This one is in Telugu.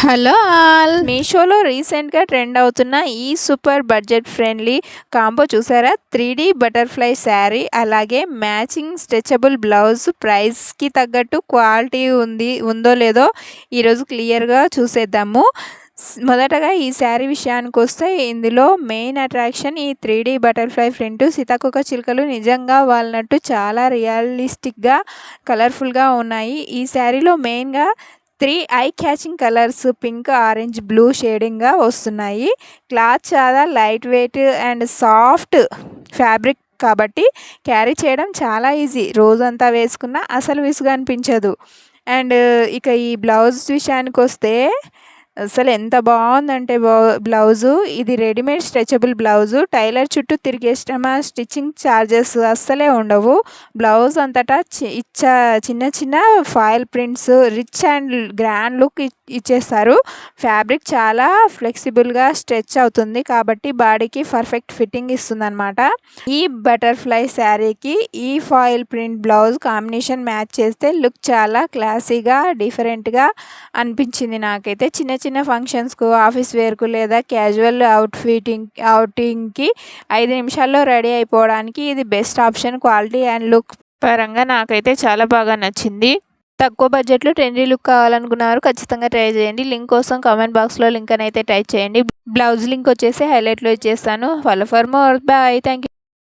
హలో ఆల్, మీషోలో రీసెంట్గా ట్రెండ్ అవుతున్న ఈ సూపర్ బడ్జెట్ ఫ్రెండ్లీ కాంబో చూసారా? 3D బటర్ఫ్లై శారీ, అలాగే మ్యాచింగ్ స్ట్రెచబుల్ బ్లౌజ్. ప్రైస్కి తగ్గట్టు క్వాలిటీ ఉందో లేదో ఈరోజు క్లియర్గా చూసేద్దాము. మొదటగా ఈ శారీ విషయానికి వస్తే, ఇందులో మెయిన్ అట్రాక్షన్ ఈ 3D బటర్ఫ్లై ప్రింట్. సీతాకోక చిలుకలు నిజంగా వాళ్ళనట్టు చాలా రియలిస్టిక్గా, కలర్ఫుల్గా ఉన్నాయి. ఈ శారీలో మెయిన్గా 3 eye catching colours pink, orange, blue షేడింగ్గా వస్తున్నాయి. క్లాత్ చాలా light weight and soft fabric కాబట్టి క్యారీ చేయడం చాలా ఈజీ. రోజంతా వేసుకున్నా అసలు విసుగు అనిపించదు. అండ్ ఇక ఈ బ్లౌజ్ విషయానికి వస్తే అసలు ఎంత బాగుందంటే బ్లౌజు ఇది రెడీమేడ్ స్ట్రెచబుల్ బ్లౌజు. టైలర్ చుట్టూ తిరిగే శ్రమ, స్టిచ్చింగ్ ఛార్జెస్ అస్సలే ఉండవు. బ్లౌజ్ అంతటా చిన్న చిన్న foil prints, rich and grand look ఇచ్చేస్తారు. ఫ్యాబ్రిక్ చాలా ఫ్లెక్సిబుల్గా స్ట్రెచ్ అవుతుంది కాబట్టి బాడీకి పర్ఫెక్ట్ ఫిట్టింగ్ ఇస్తుంది అనమాట. ఈ బటర్ఫ్లై శారీకి ఈ foil print blouse combination match చేస్తే లుక్ చాలా క్లాసీగా, డిఫరెంట్గా అనిపించింది నాకైతే. చిన్న చిన్న ఫంక్షన్స్కు, ఆఫీస్ వేర్కు లేదా క్యాజువల్ అవుటింగ్కి 5 నిమిషాల్లో రెడీ అయిపోవడానికి ఇది best option. Quality and look పరంగా నాకైతే చాలా బాగా నచ్చింది. తక్కువ బడ్జెట్లో ట్రెండీ లుక్ కావాలనుకున్నారు, ఖచ్చితంగా ట్రై చేయండి. లింక్ కోసం కామెంట్ బాక్స్లో లింక్ అని అయితే టైప్ చేయండి. బ్లౌజ్ లింక్ వచ్చేసి హైలైట్లో ఇచ్చేస్తాను. Follow for more. Bye. Thank you.